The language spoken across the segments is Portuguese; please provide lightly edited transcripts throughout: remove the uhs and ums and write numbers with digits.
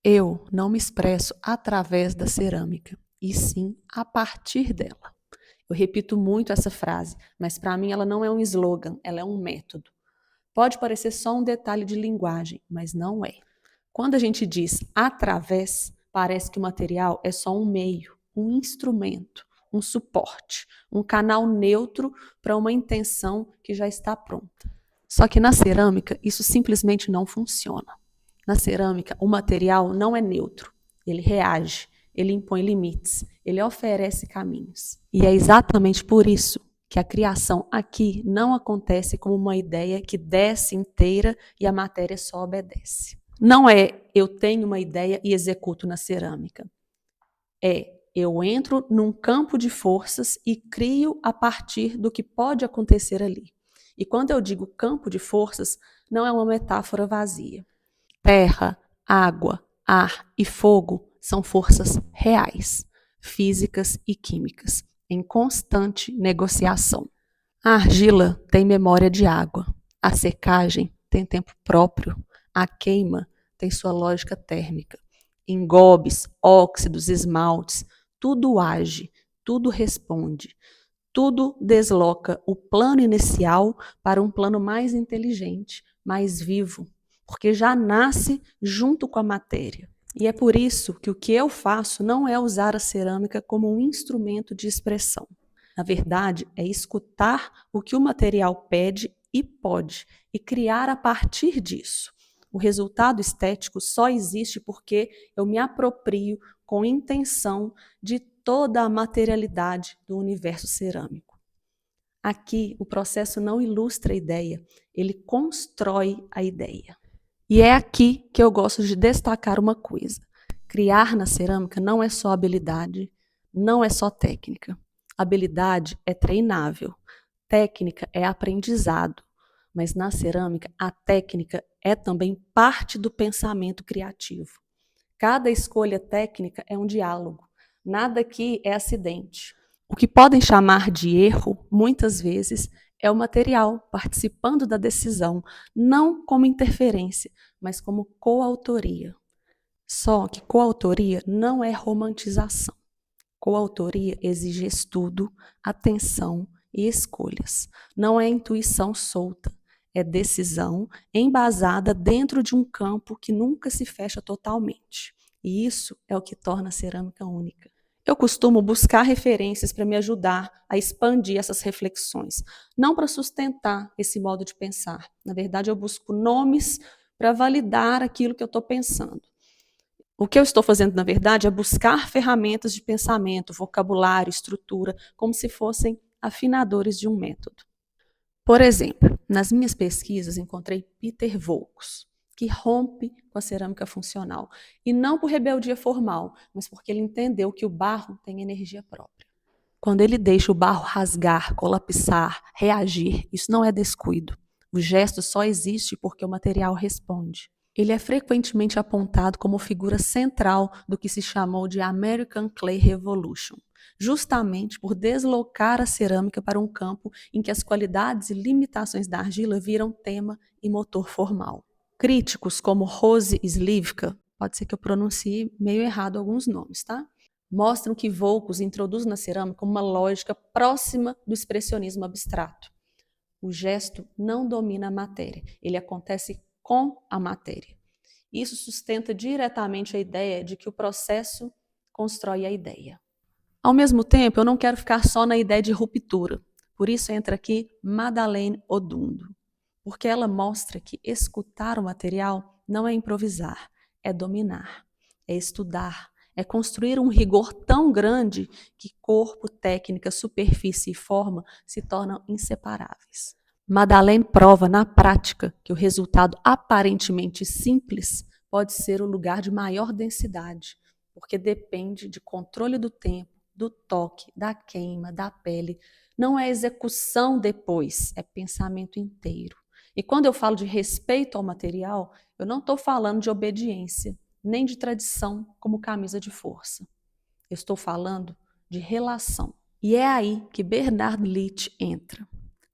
Eu não me expresso através da cerâmica, e sim a partir dela. Eu repito muito essa frase, mas para mim ela não é um slogan, ela é um método. Pode parecer só um detalhe de linguagem, mas não é. Quando a gente diz através, parece que o material é só um meio, um instrumento, um suporte, um canal neutro para uma intenção que já está pronta. Só que na cerâmica isso simplesmente não funciona. Na cerâmica, o material não é neutro, ele reage, ele impõe limites, ele oferece caminhos. E é exatamente por isso que a criação aqui não acontece como uma ideia que desce inteira e a matéria só obedece. Não é eu tenho uma ideia e executo na cerâmica. É eu entro num campo de forças e crio a partir do que pode acontecer ali. E quando eu digo campo de forças, não é uma metáfora vazia. Terra, água, ar e fogo são forças reais, físicas e químicas, em constante negociação. A argila tem memória de água, a secagem tem tempo próprio, a queima tem sua lógica térmica. Engobes, óxidos, esmaltes, tudo age, tudo responde, tudo desloca o plano inicial para um plano mais inteligente, mais vivo, porque já nasce junto com a matéria. E é por isso que o que eu faço não é usar a cerâmica como um instrumento de expressão. Na verdade, é escutar o que o material pede e pode e criar a partir disso. O resultado estético só existe porque eu me aproprio com intenção de toda a materialidade do universo cerâmico. Aqui, o processo não ilustra a ideia, ele constrói a ideia. E é aqui que eu gosto de destacar uma coisa. Criar na cerâmica não é só habilidade, não é só técnica. Habilidade é treinável, técnica é aprendizado, mas na cerâmica a técnica é também parte do pensamento criativo. Cada escolha técnica é um diálogo, nada aqui é acidente. O que podem chamar de erro, muitas vezes, é o material participando da decisão, não como interferência, mas como coautoria. Só que coautoria não é romantização. Coautoria exige estudo, atenção e escolhas. Não é intuição solta, é decisão embasada dentro de um campo que nunca se fecha totalmente. E isso é o que torna a cerâmica única. Eu costumo buscar referências para me ajudar a expandir essas reflexões, não para sustentar esse modo de pensar. Na verdade, eu busco nomes para validar aquilo que eu estou pensando. O que eu estou fazendo, na verdade, é buscar ferramentas de pensamento, vocabulário, estrutura, como se fossem afinadores de um método. Por exemplo, nas minhas pesquisas encontrei Peter Volkus, que rompe com a cerâmica funcional. E não por rebeldia formal, mas porque ele entendeu que o barro tem energia própria. Quando ele deixa o barro rasgar, colapsar, reagir, isso não é descuido. O gesto só existe porque o material responde. Ele é frequentemente apontado como figura central do que se chamou de American Clay Revolution, justamente por deslocar a cerâmica para um campo em que as qualidades e limitações da argila viram tema e motor formal. Críticos como Rose Slivka, pode ser que eu pronuncie meio errado alguns nomes, tá? Mostram que Volkus introduz na cerâmica uma lógica próxima do expressionismo abstrato. O gesto não domina a matéria, ele acontece com a matéria. Isso sustenta diretamente a ideia de que o processo constrói a ideia. Ao mesmo tempo, eu não quero ficar só na ideia de ruptura. Por isso entra aqui Madeleine Odundo, porque ela mostra que escutar o material não é improvisar, é dominar, é estudar, é construir um rigor tão grande que corpo, técnica, superfície e forma se tornam inseparáveis. Madeleine prova na prática que o resultado aparentemente simples pode ser o lugar de maior densidade, porque depende de controle do tempo, do toque, da queima, da pele. Não é execução depois, é pensamento inteiro. E quando eu falo de respeito ao material, eu não estou falando de obediência, nem de tradição como camisa de força. Eu estou falando de relação. E é aí que Bernard Leach entra.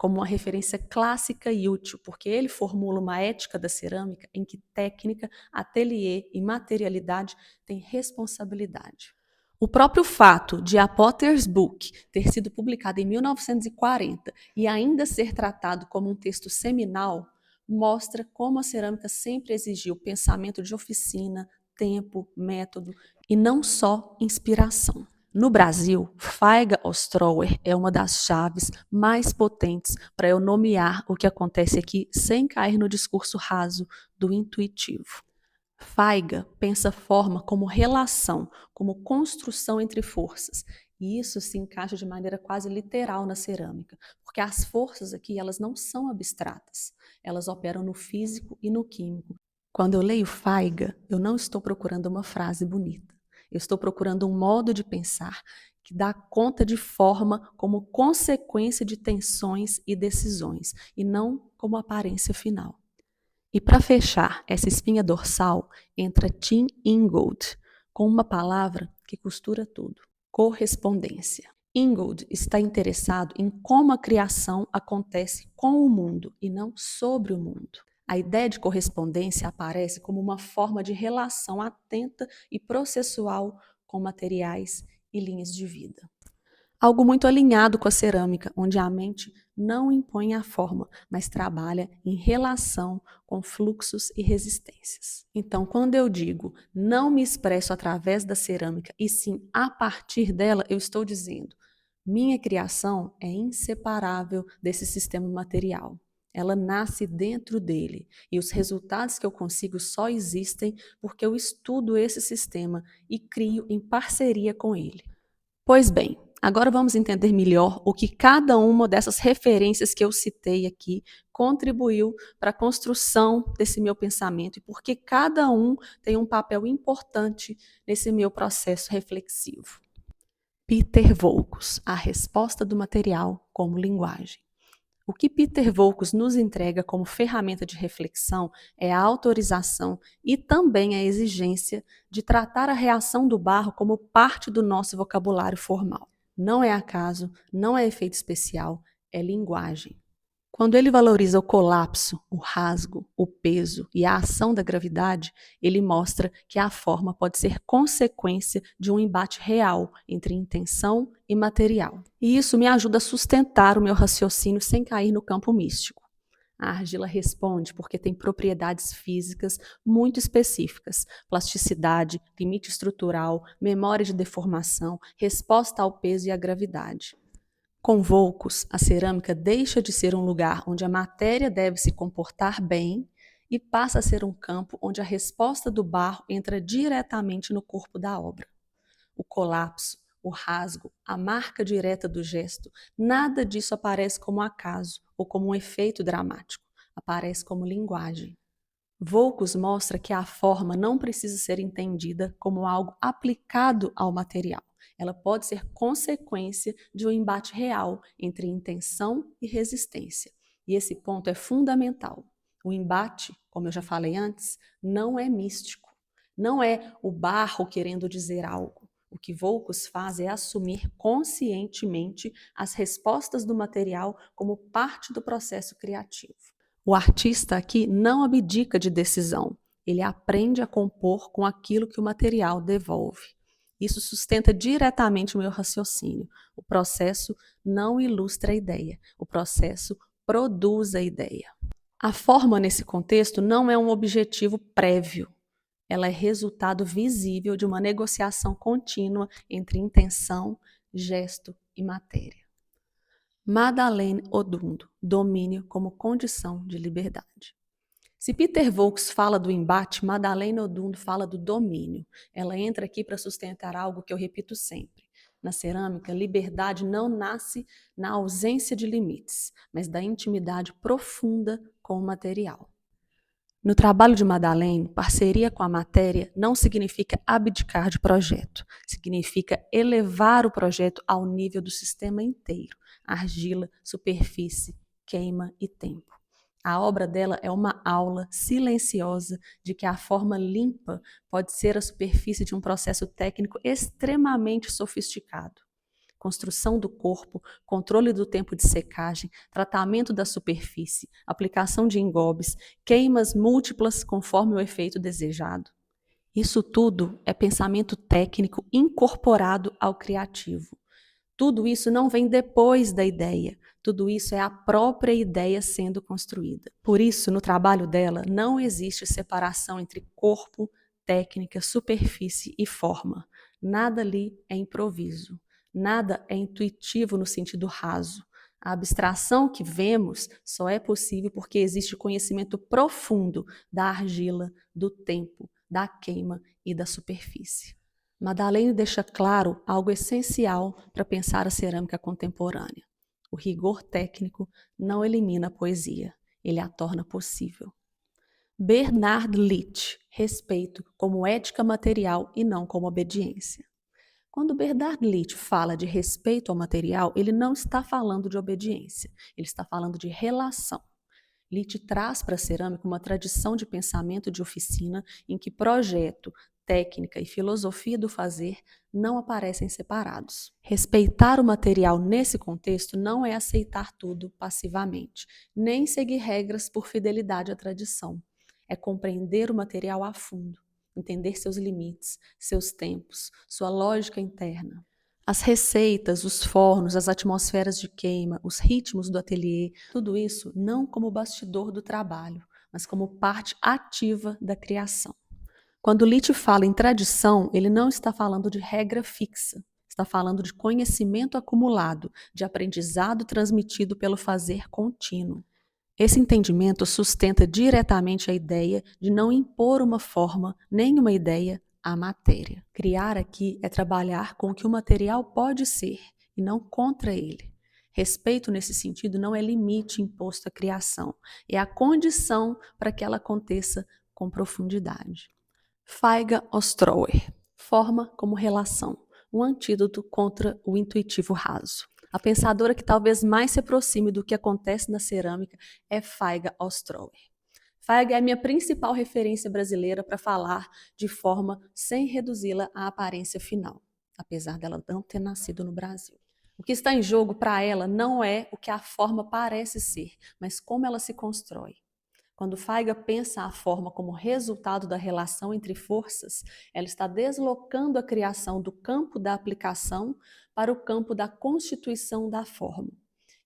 como uma referência clássica e útil, porque ele formula uma ética da cerâmica em que técnica, ateliê e materialidade têm responsabilidade. O próprio fato de A Potter's Book ter sido publicado em 1940 e ainda ser tratado como um texto seminal mostra como a cerâmica sempre exigiu pensamento de oficina, tempo, método e não só inspiração. No Brasil, Feiga Ostrower é uma das chaves mais potentes para eu nomear o que acontece aqui sem cair no discurso raso do intuitivo. Feiga pensa forma como relação, como construção entre forças, e isso se encaixa de maneira quase literal na cerâmica, porque as forças aqui elas não são abstratas, elas operam no físico e no químico. Quando eu leio Feiga, eu não estou procurando uma frase bonita. Eu estou procurando um modo de pensar que dá conta de forma como consequência de tensões e decisões, e não como aparência final. E para fechar essa espinha dorsal, entra Tim Ingold, com uma palavra que costura tudo: correspondência. Ingold está interessado em como a criação acontece com o mundo e não sobre o mundo. A ideia de correspondência aparece como uma forma de relação atenta e processual com materiais e linhas de vida. Algo muito alinhado com a cerâmica, onde a mente não impõe a forma, mas trabalha em relação com fluxos e resistências. Então, quando eu digo não me expresso através da cerâmica e sim a partir dela, eu estou dizendo minha criação é inseparável desse sistema material. Ela nasce dentro dele e os resultados que eu consigo só existem porque eu estudo esse sistema e crio em parceria com ele. Pois bem, agora vamos entender melhor o que cada uma dessas referências que eu citei aqui contribuiu para a construção desse meu pensamento e por que cada um tem um papel importante nesse meu processo reflexivo. Peter Voulkos, a resposta do material como linguagem. O que Peter Voulkos nos entrega como ferramenta de reflexão é a autorização e também a exigência de tratar a reação do barro como parte do nosso vocabulário formal. Não é acaso, não é efeito especial, é linguagem. Quando ele valoriza o colapso, o rasgo, o peso e a ação da gravidade, ele mostra que a forma pode ser consequência de um embate real entre intenção e material. E isso me ajuda a sustentar o meu raciocínio sem cair no campo místico. A argila responde porque tem propriedades físicas muito específicas: plasticidade, limite estrutural, memória de deformação, resposta ao peso e à gravidade. Com Voulkos, a cerâmica deixa de ser um lugar onde a matéria deve se comportar bem e passa a ser um campo onde a resposta do barro entra diretamente no corpo da obra. O colapso, o rasgo, a marca direta do gesto, nada disso aparece como acaso ou como um efeito dramático, aparece como linguagem. Voulkos mostra que a forma não precisa ser entendida como algo aplicado ao material. Ela pode ser consequência de um embate real entre intenção e resistência. E esse ponto é fundamental. O embate, como eu já falei antes, não é místico. Não é o barro querendo dizer algo. O que Voulkos faz é assumir conscientemente as respostas do material como parte do processo criativo. O artista aqui não abdica de decisão, ele aprende a compor com aquilo que o material devolve. Isso sustenta diretamente o meu raciocínio. O processo não ilustra a ideia, o processo produz a ideia. A forma nesse contexto não é um objetivo prévio, ela é resultado visível de uma negociação contínua entre intenção, gesto e matéria. Madeleine Odundo, domínio como condição de liberdade. Se Peter Voulkos fala do embate, Madeleine Odundo fala do domínio. Ela entra aqui para sustentar algo que eu repito sempre. Na cerâmica, liberdade não nasce na ausência de limites, mas da intimidade profunda com o material. No trabalho de Madeleine, parceria com a matéria não significa abdicar de projeto, significa elevar o projeto ao nível do sistema inteiro, argila, superfície, queima e tempo. A obra dela é uma aula silenciosa de que a forma limpa pode ser a superfície de um processo técnico extremamente sofisticado. construção do corpo, controle do tempo de secagem, tratamento da superfície, aplicação de engobes, queimas múltiplas conforme o efeito desejado. Isso tudo é pensamento técnico incorporado ao criativo. Tudo isso não vem depois da ideia, tudo isso é a própria ideia sendo construída. Por isso, no trabalho dela, não existe separação entre corpo, técnica, superfície e forma. Nada ali é improviso, nada é intuitivo no sentido raso. A abstração que vemos só é possível porque existe conhecimento profundo da argila, do tempo, da queima e da superfície. Madalene deixa claro algo essencial para pensar a cerâmica contemporânea. O rigor técnico não elimina a poesia, ele a torna possível. Bernard Leach, respeito como ética material e não como obediência. Quando Bernard Leach fala de respeito ao material, ele não está falando de obediência, ele está falando de relação. Leach traz para a cerâmica uma tradição de pensamento de oficina em que projeto, técnica e filosofia do fazer não aparecem separados. Respeitar o material nesse contexto não é aceitar tudo passivamente, nem seguir regras por fidelidade à tradição. É compreender o material a fundo, entender seus limites, seus tempos, sua lógica interna. As receitas, os fornos, as atmosferas de queima, os ritmos do ateliê, tudo isso não como bastidor do trabalho, mas como parte ativa da criação. Quando Leach fala em tradição, ele não está falando de regra fixa, está falando de conhecimento acumulado, de aprendizado transmitido pelo fazer contínuo. Esse entendimento sustenta diretamente a ideia de não impor uma forma, nem uma ideia, à matéria. Criar aqui é trabalhar com o que o material pode ser e não contra ele. Respeito nesse sentido não é limite imposto à criação, é a condição para que ela aconteça com profundidade. Feiga Ostrower, forma como relação, um antídoto contra o intuitivo raso. A pensadora que talvez mais se aproxime do que acontece na cerâmica é Feiga Ostrower. Feiga é a minha principal referência brasileira para falar de forma sem reduzi-la à aparência final, apesar dela não ter nascido no Brasil. O que está em jogo para ela não é o que a forma parece ser, mas como ela se constrói. Quando Feiga pensa a forma como resultado da relação entre forças, ela está deslocando a criação do campo da aplicação para o campo da constituição da forma.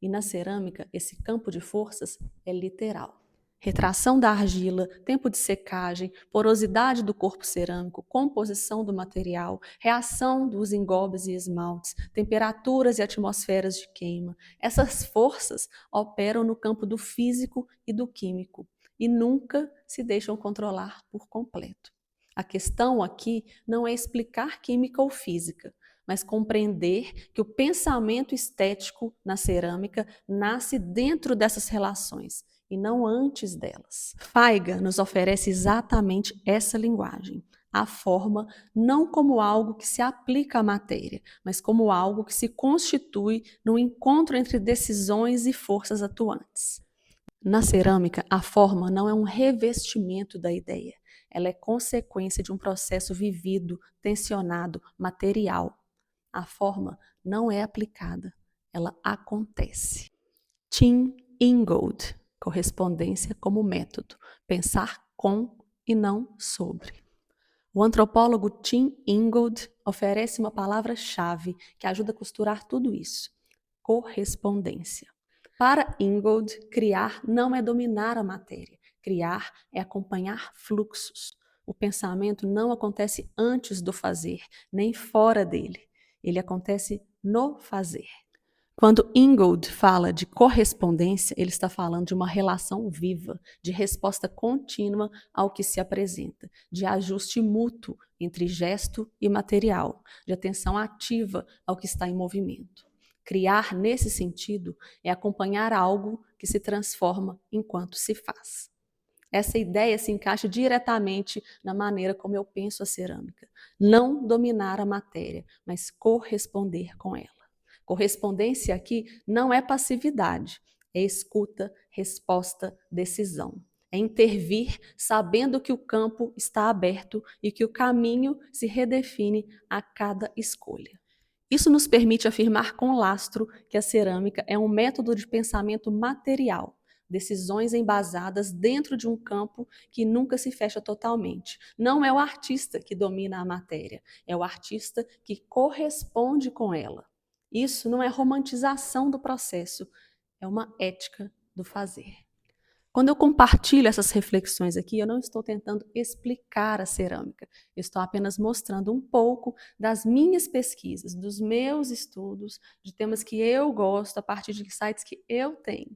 E na cerâmica, esse campo de forças é literal. Retração da argila, tempo de secagem, porosidade do corpo cerâmico, composição do material, reação dos engobes e esmaltes, temperaturas e atmosferas de queima. Essas forças operam no campo do físico e do químico e nunca se deixam controlar por completo. A questão aqui não é explicar química ou física, mas compreender que o pensamento estético na cerâmica nasce dentro dessas relações e não antes delas. Feiga nos oferece exatamente essa linguagem, a forma não como algo que se aplica à matéria, mas como algo que se constitui no encontro entre decisões e forças atuantes. Na cerâmica, a forma não é um revestimento da ideia, ela é consequência de um processo vivido, tensionado, material. A forma não é aplicada, ela acontece. Tim Ingold, correspondência como método, pensar com e não sobre. O antropólogo Tim Ingold oferece uma palavra-chave que ajuda a costurar tudo isso: correspondência. Para Ingold, criar não é dominar a matéria, criar é acompanhar fluxos. O pensamento não acontece antes do fazer, nem fora dele. Ele acontece no fazer. Quando Ingold fala de correspondência, ele está falando de uma relação viva, de resposta contínua ao que se apresenta, de ajuste mútuo entre gesto e material, de atenção ativa ao que está em movimento. Criar, nesse sentido, é acompanhar algo que se transforma enquanto se faz. Essa ideia se encaixa diretamente na maneira como eu penso a cerâmica. Não dominar a matéria, mas corresponder com ela. Correspondência aqui não é passividade, é escuta, resposta, decisão. É intervir sabendo que o campo está aberto e que o caminho se redefine a cada escolha. Isso nos permite afirmar com lastro que a cerâmica é um método de pensamento material, decisões embasadas dentro de um campo que nunca se fecha totalmente. Não é o artista que domina a matéria, é o artista que corresponde com ela. Isso não é romantização do processo, é uma ética do fazer. Quando eu compartilho essas reflexões aqui, eu não estou tentando explicar a cerâmica, eu estou apenas mostrando um pouco das minhas pesquisas, dos meus estudos, de temas que eu gosto, a partir de insights que eu tenho.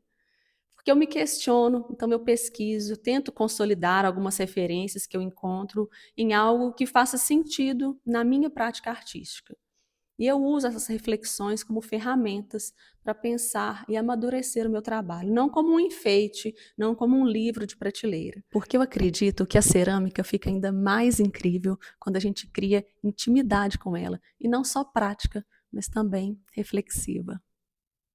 Porque eu me questiono, então eu pesquiso, tento consolidar algumas referências que eu encontro em algo que faça sentido na minha prática artística. E eu uso essas reflexões como ferramentas para pensar e amadurecer o meu trabalho, não como um enfeite, não como um livro de prateleira. Porque eu acredito que a cerâmica fica ainda mais incrível quando a gente cria intimidade com ela, e não só prática, mas também reflexiva.